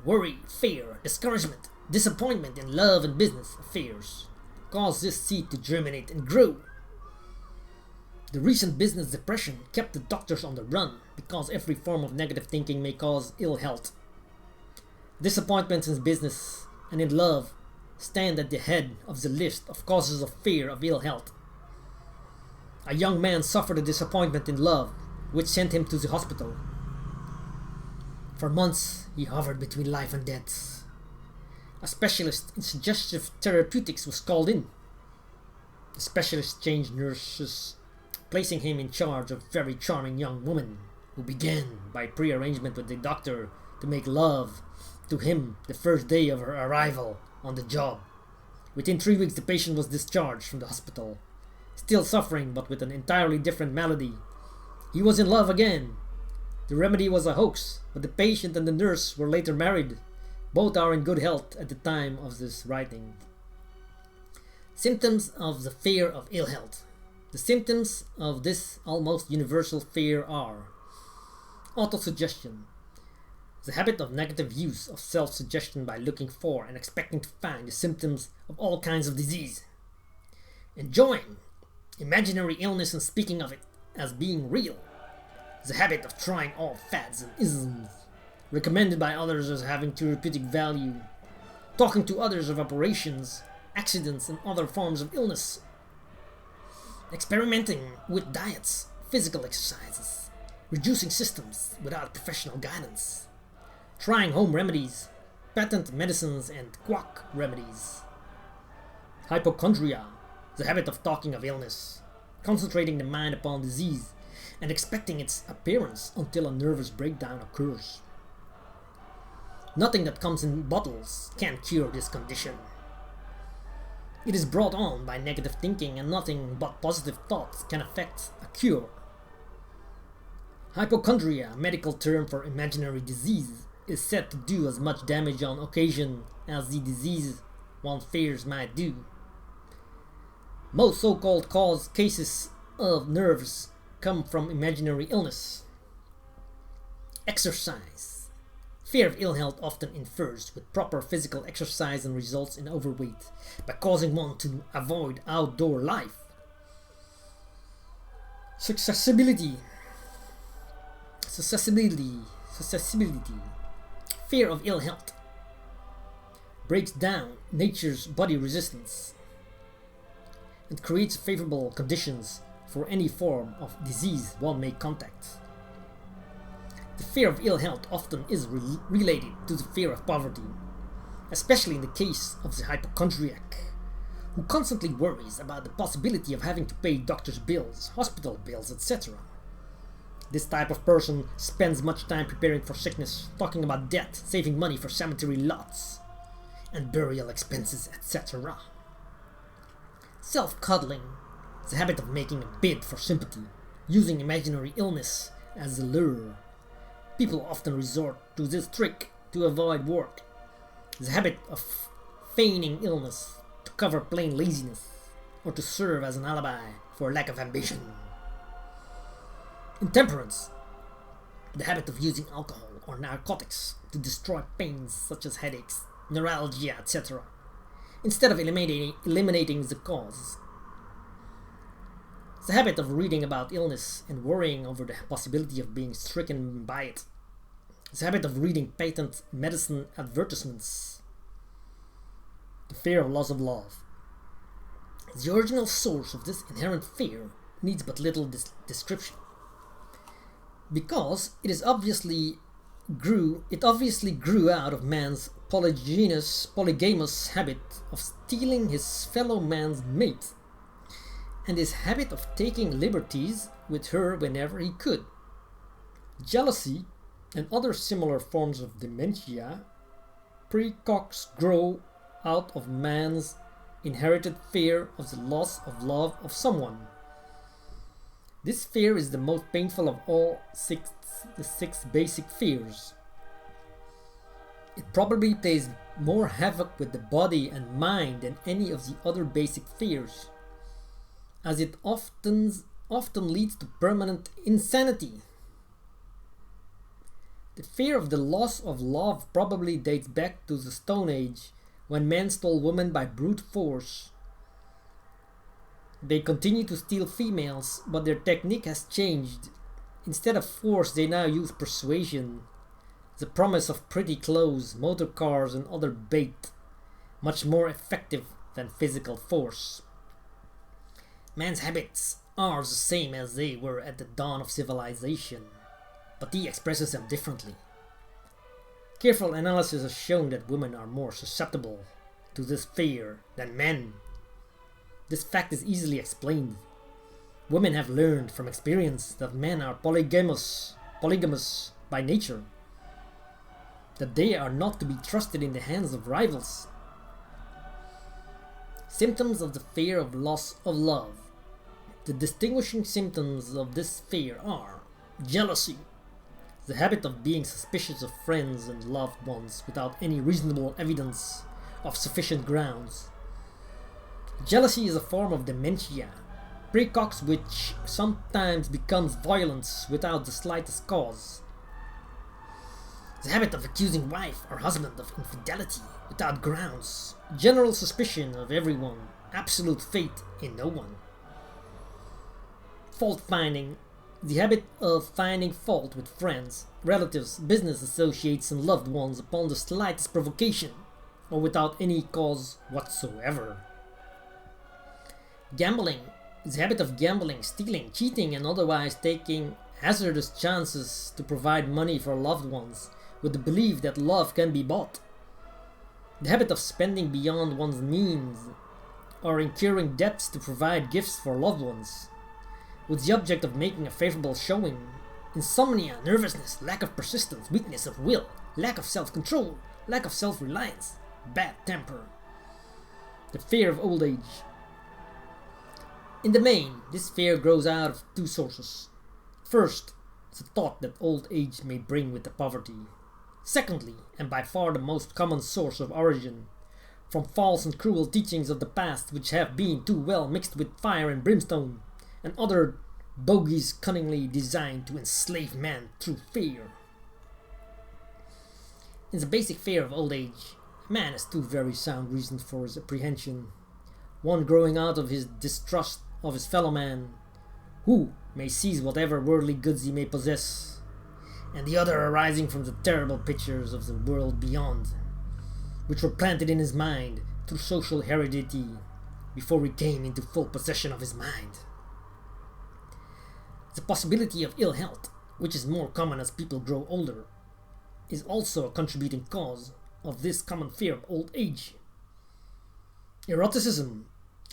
Worry, fear, discouragement, disappointment in love and business affairs cause this seed to germinate and grow. The recent business depression kept the doctors on the run because every form of negative thinking may cause ill health. Disappointments in business and in love stand at the head of the list of causes of fear of ill health. A young man suffered a disappointment in love, which sent him to the hospital. For months, he hovered between life and death. A specialist in suggestive therapeutics was called in. The specialist changed nurses, placing him in charge of a very charming young woman who began by pre-arrangement with the doctor to make love to him the first day of her arrival on the job. Within 3 weeks, the patient was discharged from the hospital, still suffering but with an entirely different malady. He was in love again. The remedy was a hoax, but the patient and the nurse were later married. Both are in good health at the time of this writing. Symptoms of the fear of ill health. The symptoms of this almost universal fear are autosuggestion, the habit of negative use of self-suggestion by looking for and expecting to find the symptoms of all kinds of disease. Enjoying imaginary illness and speaking of it as being real, the habit of trying all fads and isms recommended by others as having therapeutic value, talking to others of operations, accidents, and other forms of illness, experimenting with diets, physical exercises, reducing systems without professional guidance, trying home remedies, patent medicines, and quack remedies. Hypochondria, the habit of talking of illness, concentrating the mind upon disease, and expecting its appearance until a nervous breakdown occurs. Nothing that comes in bottles can cure this condition. It is brought on by negative thinking, and nothing but positive thoughts can affect a cure. Hypochondria, a medical term for imaginary disease, is said to do as much damage on occasion as the disease one fears might do. Most so-called cases of nerves come from imaginary illness. Exercise. Fear of ill health often infers with proper physical exercise and results in overweight by causing one to avoid outdoor life. Susceptibility. Fear of ill health breaks down nature's body resistance and creates favorable conditions for any form of disease one may contact. The fear of ill health often is related to the fear of poverty, especially in the case of the hypochondriac, who constantly worries about the possibility of having to pay doctor's bills, hospital bills, etc. This type of person spends much time preparing for sickness, talking about death, saving money for cemetery lots and burial expenses, etc. Self-coddling, the habit of making a bid for sympathy, using imaginary illness as a lure. People often resort to this trick to avoid work. The habit of feigning illness to cover plain laziness or to serve as an alibi for lack of ambition. Intemperance, the habit of using alcohol or narcotics to destroy pains such as headaches, neuralgia, etc., instead of eliminating the cause. The habit of reading about illness and worrying over the possibility of being stricken by it. The habit of reading patent medicine advertisements. The fear of loss of love. The original source of this inherent fear needs but little description, because it obviously grew out of man's polygamous habit of stealing his fellow man's mate, and his habit of taking liberties with her whenever he could. Jealousy and other similar forms of dementia precox grow out of man's inherited fear of the loss of love of someone. This fear is the most painful of all the six basic fears. It probably plays more havoc with the body and mind than any of the other basic fears, as it often leads to permanent insanity. The fear of the loss of love probably dates back to the Stone Age, when men stole women by brute force. They continue to steal females, but their technique has changed. Instead of force, they now use persuasion, the promise of pretty clothes, motor cars, and other bait, much more effective than physical force. Man's habits are the same as they were at the dawn of civilization, but he expresses them differently. Careful analysis has shown that women are more susceptible to this fear than men. This fact is easily explained. Women have learned from experience that men are polygamous by nature, that they are not to be trusted in the hands of rivals. Symptoms of the fear of loss of love. The distinguishing symptoms of this fear are jealousy, the habit of being suspicious of friends and loved ones without any reasonable evidence of sufficient grounds. Jealousy is a form of dementia, precox which sometimes becomes violence without the slightest cause. The habit of accusing wife or husband of infidelity without grounds, general suspicion of everyone, absolute faith in no one. Fault finding, the habit of finding fault with friends, relatives, business associates, and loved ones upon the slightest provocation, or without any cause whatsoever. Gambling, the habit of gambling, stealing, cheating, and otherwise taking hazardous chances to provide money for loved ones, with the belief that love can be bought. The habit of spending beyond one's means, or incurring debts to provide gifts for loved ones, with the object of making a favorable showing. Insomnia, nervousness, lack of persistence, weakness of will, lack of self-control, lack of self-reliance, bad temper. The fear of old age. In the main, this fear grows out of two sources. First, the thought that old age may bring with it poverty. Secondly, and by far the most common source of origin, from false and cruel teachings of the past which have been too well mixed with fire and brimstone, and other bogies cunningly designed to enslave man through fear. In the basic fear of old age, man has two very sound reasons for his apprehension. One growing out of his distrust of his fellow man, who may seize whatever worldly goods he may possess, and the other arising from the terrible pictures of the world beyond, which were planted in his mind through social heredity before he came into full possession of his mind. The possibility of ill health, which is more common as people grow older, is also a contributing cause of this common fear of old age. Eroticism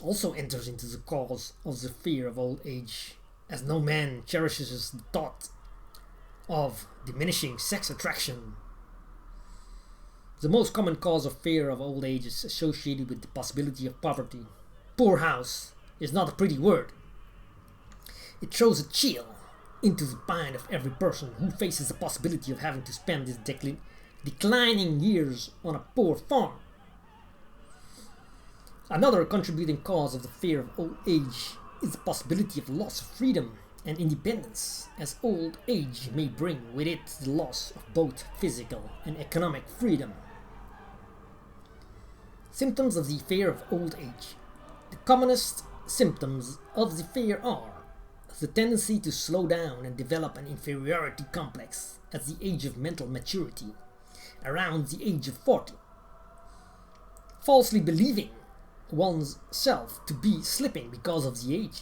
also enters into the cause of the fear of old age, as no man cherishes the thought of diminishing sex attraction. The most common cause of fear of old age is associated with the possibility of poverty. Poor house is not a pretty word. It throws a chill into the mind of every person who faces the possibility of having to spend his declining years on a poor farm. Another contributing cause of the fear of old age is the possibility of loss of freedom and independence, as old age may bring with it the loss of both physical and economic freedom. Symptoms of the fear of old age. The commonest symptoms of the fear are the tendency to slow down and develop an inferiority complex at the age of mental maturity, around the age of 40. Falsely believing one's self to be slipping because of the age.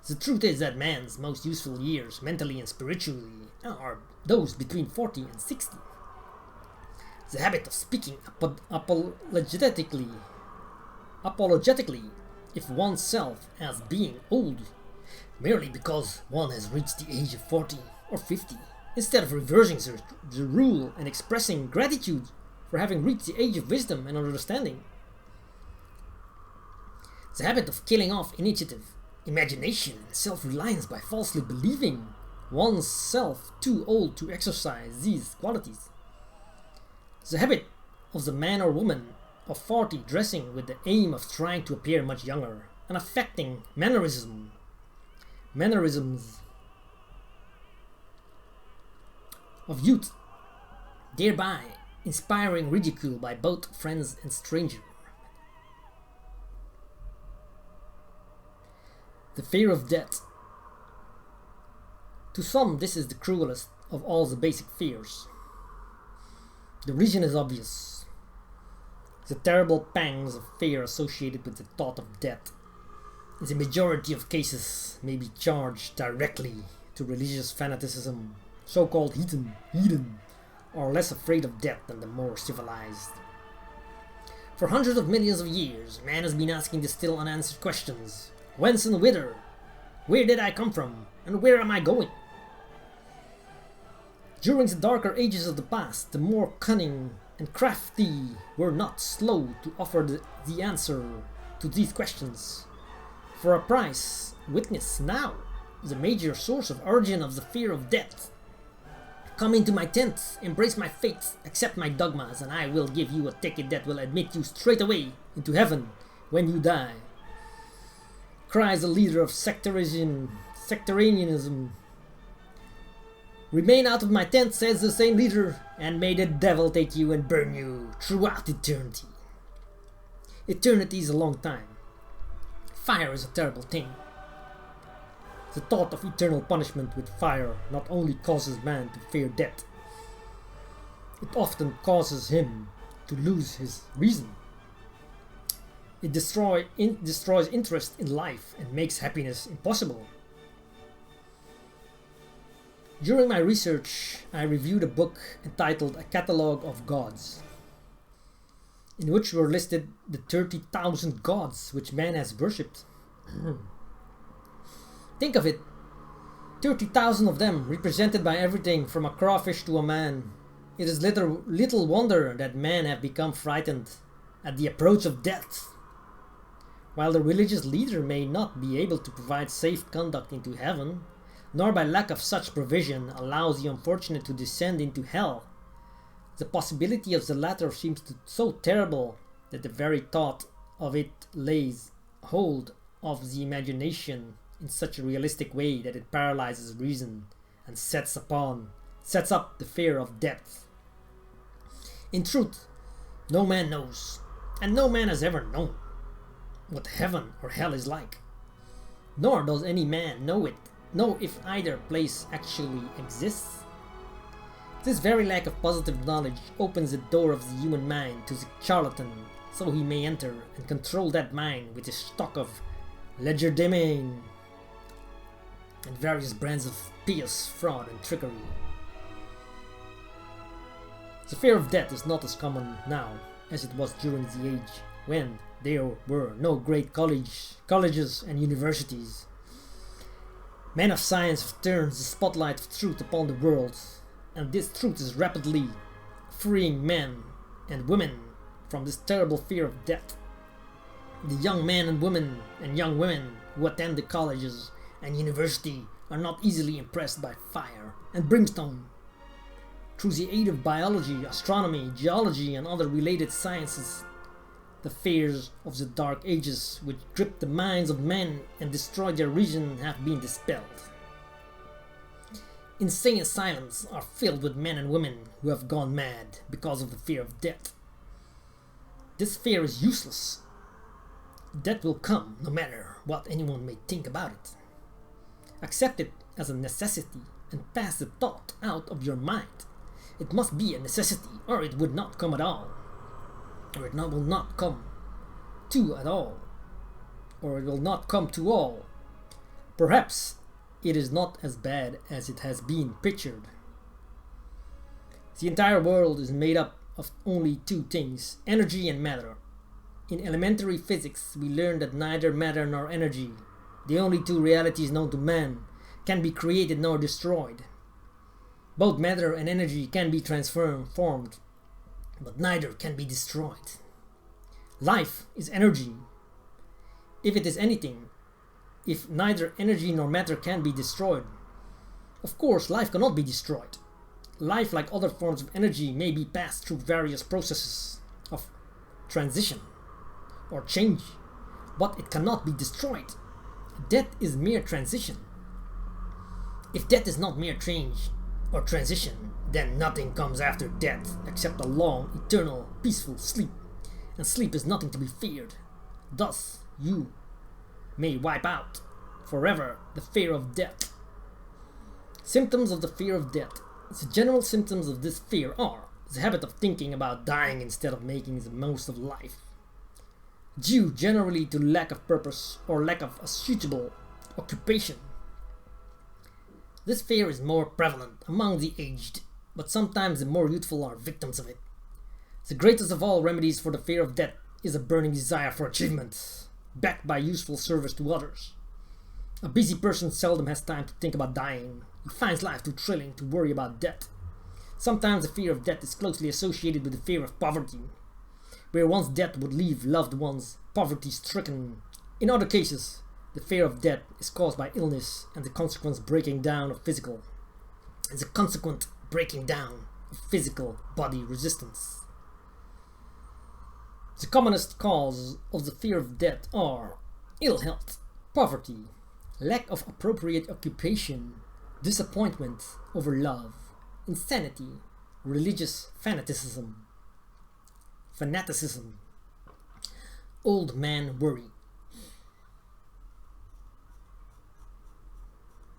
The truth is that man's most useful years, mentally and spiritually, are those between 40 and 60. The habit of speaking apologetically if oneself as being old, merely because one has reached the age of 40 or 50, instead of reversing the rule and expressing gratitude for having reached the age of wisdom and understanding. The habit of killing off initiative, imagination, and self-reliance by falsely believing one's self too old to exercise these qualities. The habit of the man or woman of 40 dressing with the aim of trying to appear much younger and affecting mannerisms of youth, thereby inspiring ridicule by both friends and strangers. The fear of death. To some, this is the cruelest of all the basic fears. The reason is obvious. The terrible pangs of fear associated with the thought of death, in the majority of cases, may be charged directly to religious fanaticism, so-called heathen, are less afraid of death than the more civilized. For hundreds of millions of years, man has been asking the still unanswered questions. Whence and whither? Where did I come from? And where am I going? During the darker ages of the past, the more cunning and crafty were not slow to offer the answer to these questions. For a price, witness now the major source of origin of the fear of death. Come into my tent, embrace my faith, accept my dogmas, and I will give you a ticket that will admit you straight away into heaven when you die. Cries the leader of sectarianism. Remain out of my tent, says the same leader, and may the devil take you and burn you throughout eternity. Eternity is a long time. Fire is a terrible thing. The thought of eternal punishment with fire not only causes man to fear death, it often causes him to lose his reason. It destroys interest in life and makes happiness impossible. During my research, I reviewed a book entitled A Catalogue of Gods, in which were listed the 30,000 gods which man has worshipped. Think of it, 30,000 of them represented by everything from a crawfish to a man. It is little wonder that men have become frightened at the approach of death. While the religious leader may not be able to provide safe conduct into heaven, nor by lack of such provision allows the unfortunate to descend into hell, the possibility of the latter seems so terrible that the very thought of it lays hold of the imagination in such a realistic way that it paralyzes reason and sets up the fear of death. In truth, no man knows, and no man has ever known, what heaven or hell is like. Nor does any man know if either place actually exists. This very lack of positive knowledge opens the door of the human mind to the charlatan, so he may enter and control that mind with his stock of legerdemain and various brands of pious fraud and trickery. The fear of death is not as common now as it was during the age when there were no great colleges and universities. Men of science have turned the spotlight of truth upon the world, and this truth is rapidly freeing men and women from this terrible fear of death. The young men and young women who attend the colleges and university are not easily impressed by fire and brimstone. Through the aid of biology, astronomy, geology, and other related sciences, the fears of the dark ages which gripped the minds of men and destroyed their reason have been dispelled. Insane asylums are filled with men and women who have gone mad because of the fear of death. This fear is useless. Death will come no matter what anyone may think about it. Accept it as a necessity and pass the thought out of your mind. It must be a necessity, or it would not come at all. Or it will not come to at all. Or it will not come to all. Perhaps it is not as bad as it has been pictured. The entire world is made up of only two things, energy and matter. In elementary physics, we learn that neither matter nor energy, the only two realities known to man, can be created nor destroyed. Both matter and energy can be transformed, but neither can be destroyed. Life is energy. If it is anything, if neither energy nor matter can be destroyed, of course life cannot be destroyed. Life, like other forms of energy, may be passed through various processes of transition or change, but it cannot be destroyed. Death is mere transition. If death is not mere change, or transition, then nothing comes after death except a long, eternal, peaceful sleep. And sleep is nothing to be feared. Thus, you may wipe out forever the fear of death. Symptoms of the fear of death. The general symptoms of this fear are the habit of thinking about dying instead of making the most of life, due generally to lack of purpose or lack of a suitable occupation. This fear is more prevalent among the aged, but sometimes the more youthful are victims of it. The greatest of all remedies for the fear of death is a burning desire for achievement, backed by useful service to others. A busy person seldom has time to think about dying. He finds life too thrilling to worry about death. Sometimes the fear of death is closely associated with the fear of poverty, where one's death would leave loved ones poverty-stricken. In other cases, the fear of death is caused by illness and the consequent breaking down of physical body resistance. The commonest cause of the fear of death are ill health, poverty, lack of appropriate occupation, disappointment over love, insanity, religious fanaticism, old man worry.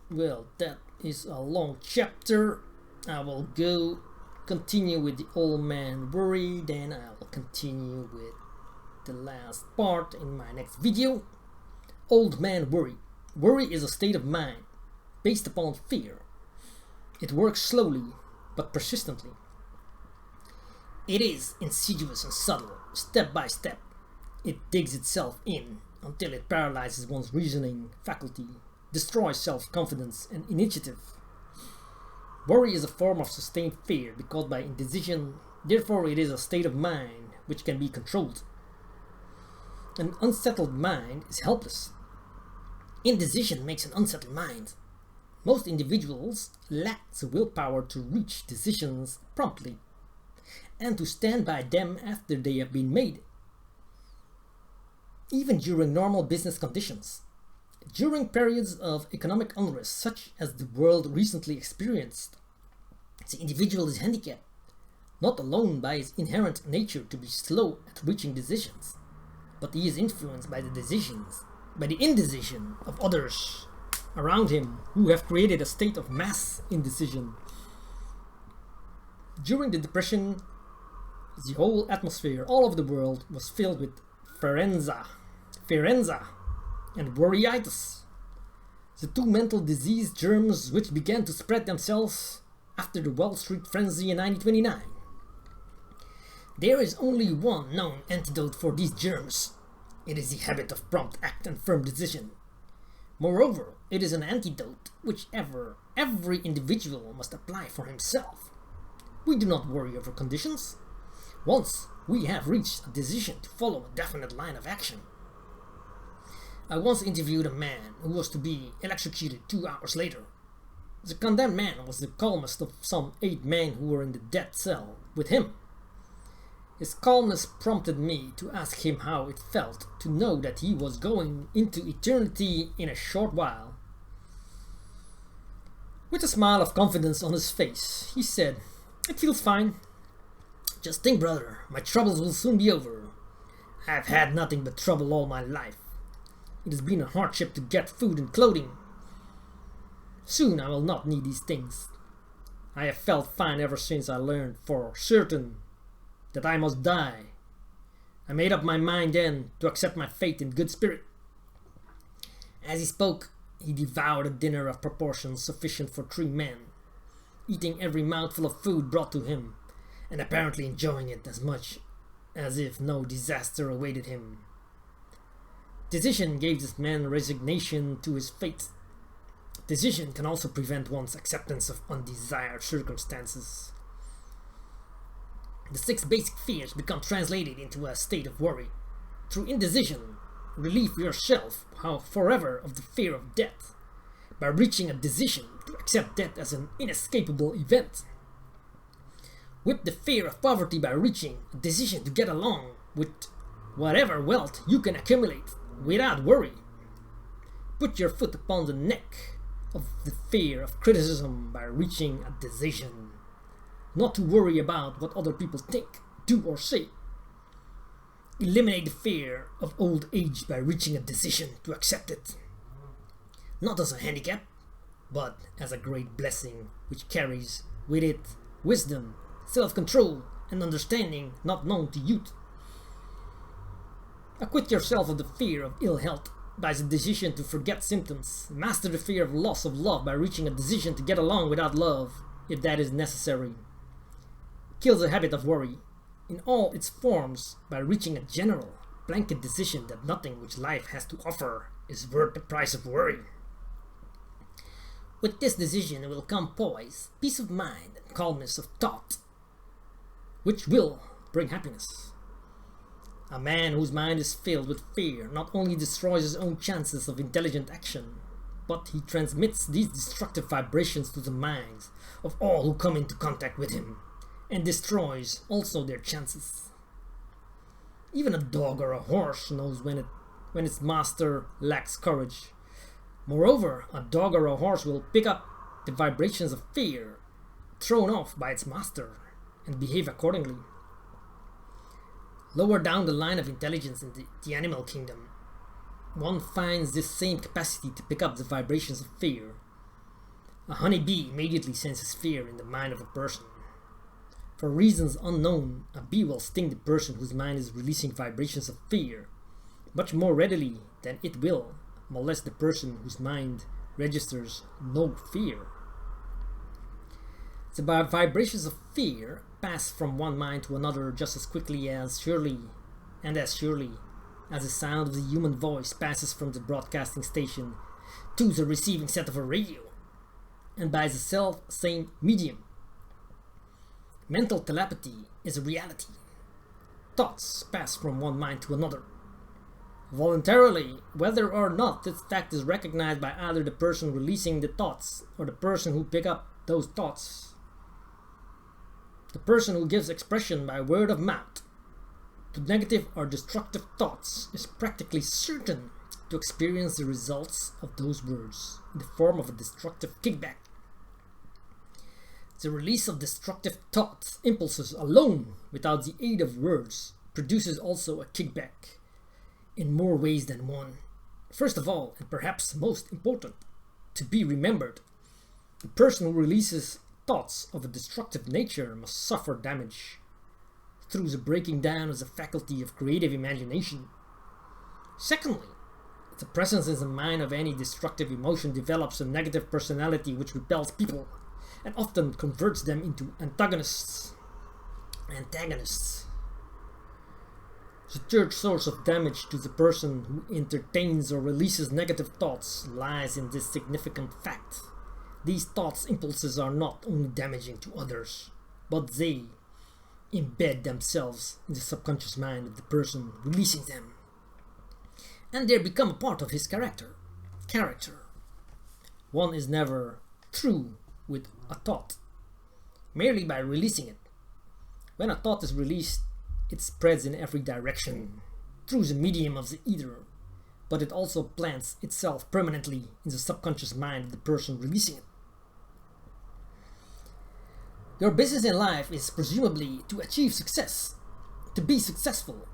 Well, that is a long chapter. I will continue with the old man worry, then I will continue with the last part in my next video. Old man worry. Worry is a state of mind based upon fear. It works slowly but persistently. It is insidious and subtle, step by step. It digs itself in until it paralyzes one's reasoning faculty, destroys self-confidence and initiative. Worry is a form of sustained fear caused by indecision, therefore it is a state of mind which can be controlled. An unsettled mind is helpless. Indecision makes an unsettled mind. Most individuals lack the willpower to reach decisions promptly and to stand by them after they have been made, even during normal business conditions. During periods of economic unrest such as the world recently experienced, the individual is handicapped, not alone by his inherent nature to be slow at reaching decisions, but he is influenced by the indecision of others around him who have created a state of mass indecision. During the Depression, the whole atmosphere all over the world was filled with ferenza, and worryitis, the two mental disease germs which began to spread themselves after the Wall Street frenzy in 1929. There is only one known antidote for these germs. It is the habit of prompt act and firm decision. Moreover, it is an antidote which every individual must apply for himself. We do not worry over conditions. Once we have reached a decision to follow a definite line of action. I once interviewed a man who was to be electrocuted 2 hours later. The condemned man was the calmest of some 8 men who were in the death cell with him. His calmness prompted me to ask him how it felt to know that he was going into eternity in a short while. With a smile of confidence on his face, he said, "It feels fine. Just think, brother, my troubles will soon be over. I have had nothing but trouble all my life. It has been a hardship to get food and clothing. Soon I will not need these things. I have felt fine ever since I learned for certain that I must die. I made up my mind then to accept my fate in good spirit." As he spoke, he devoured a dinner of proportions sufficient for 3 men, eating every mouthful of food brought to him, and apparently enjoying it as much as if no disaster awaited him. Decision gave this man resignation to his fate. Decision can also prevent one's acceptance of undesired circumstances. The 6 basic fears become translated into a state of worry. Through indecision, relieve yourself forever of the fear of death by reaching a decision to accept death as an inescapable event. Whip the fear of poverty by reaching a decision to get along with whatever wealth you can accumulate without worry. Put your foot upon the neck of the fear of criticism by reaching a decision. Not to worry about what other people think, do, or say. Eliminate the fear of old age by reaching a decision to accept it. Not as a handicap, but as a great blessing which carries with it wisdom, self-control, and understanding not known to youth. Acquit yourself of the fear of ill health by the decision to forget symptoms. Master the fear of loss of love by reaching a decision to get along without love, if that is necessary. Kill the habit of worry in all its forms by reaching a general, blanket decision that nothing which life has to offer is worth the price of worry. With this decision will come poise, peace of mind, and calmness of thought, which will bring happiness. A man whose mind is filled with fear not only destroys his own chances of intelligent action, but he transmits these destructive vibrations to the minds of all who come into contact with him, and destroys also their chances. Even a dog or a horse knows when its master lacks courage. Moreover, a dog or a horse will pick up the vibrations of fear thrown off by its master and behave accordingly. Lower down the line of intelligence in the animal kingdom, one finds this same capacity to pick up the vibrations of fear. A honeybee immediately senses fear in the mind of a person. For reasons unknown, a bee will sting the person whose mind is releasing vibrations of fear much more readily than it will molest the person whose mind registers no fear. The vibrations of fear pass from one mind to another just as quickly as surely as the sound of the human voice passes from the broadcasting station to the receiving set of a radio, and by the self-same medium. Mental telepathy is a reality. Thoughts pass from one mind to another. Voluntarily, whether or not this fact is recognized by either the person releasing the thoughts or the person who picks up those thoughts. The person who gives expression by word of mouth to negative or destructive thoughts is practically certain to experience the results of those words in the form of a destructive kickback. The release of destructive thought impulses alone, without the aid of words, produces also a kickback in more ways than one. First of all, and perhaps most important, to be remembered, the person who releases thoughts of a destructive nature must suffer damage through the breaking down of the faculty of creative imagination. Secondly, the presence in the mind of any destructive emotion develops a negative personality which repels people and often converts them into antagonists. The third source of damage to the person who entertains or releases negative thoughts lies in this significant fact. These thoughts impulses are not only damaging to others, but they embed themselves in the subconscious mind of the person releasing them, and they become a part of his character. One is never through with a thought merely by releasing it. When a thought is released, it spreads in every direction through the medium of the ether, but it also plants itself permanently in the subconscious mind of the person releasing it. Your business in life is presumably to achieve success. To be successful,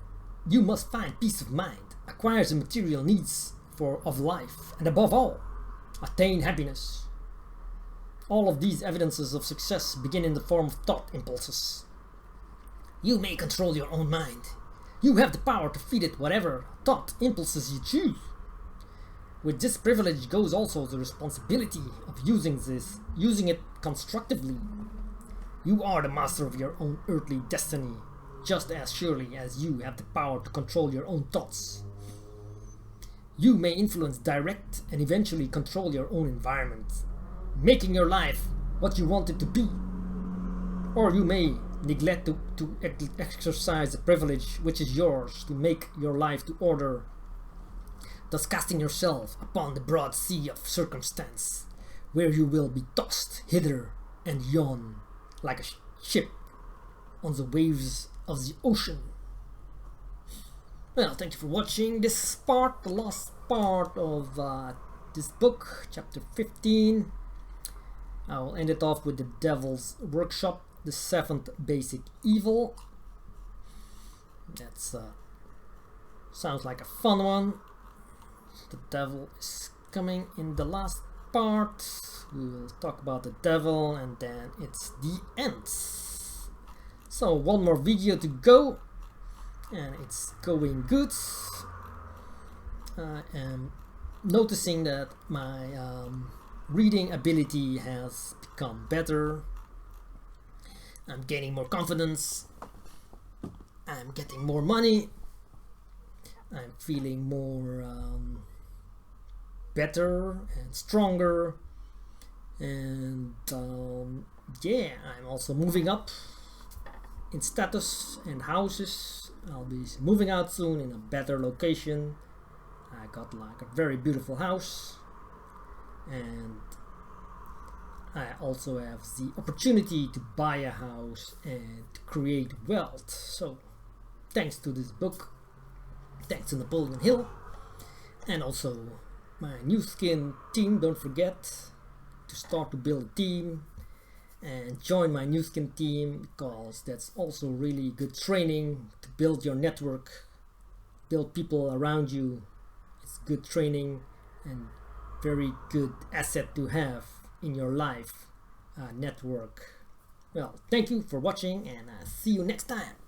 you must find peace of mind, acquire the material needs of life, and above all, attain happiness. All of these evidences of success begin in the form of thought impulses. You may control your own mind. You have the power to feed it whatever thought impulses you choose. With this privilege goes also the responsibility of using it constructively. You are the master of your own earthly destiny, just as surely as you have the power to control your own thoughts. You may influence, direct, and eventually control your own environment, making your life what you want it to be. Or you may neglect to exercise the privilege which is yours to make your life to order, thus casting yourself upon the broad sea of circumstance, where you will be tossed hither and yon like a ship on the waves of the ocean. Well, thank you for watching this part, the last part of this book, chapter 15. I will end it off with the Devil's Workshop, the 7th basic evil. That's sounds like a fun one. The devil is coming in the last part. We will talk about the devil and then it's the end. So one more video to go and it's going good. I am noticing that my reading ability has become better. I'm gaining more confidence. I'm getting more money. I'm feeling more better and stronger. And yeah, I'm also moving up in status and houses. I'll be moving out soon in a better location. I got like a very beautiful house, and I also have the opportunity to buy a house and to create wealth. So thanks to this book, thanks to Napoleon Hill, and also my new skin team. Don't forget to start to build a team and join my new skin team, because that's also really good training to build your network, build people around you. It's good training and very good asset to have in your life network. Well, thank you for watching, and see you next time.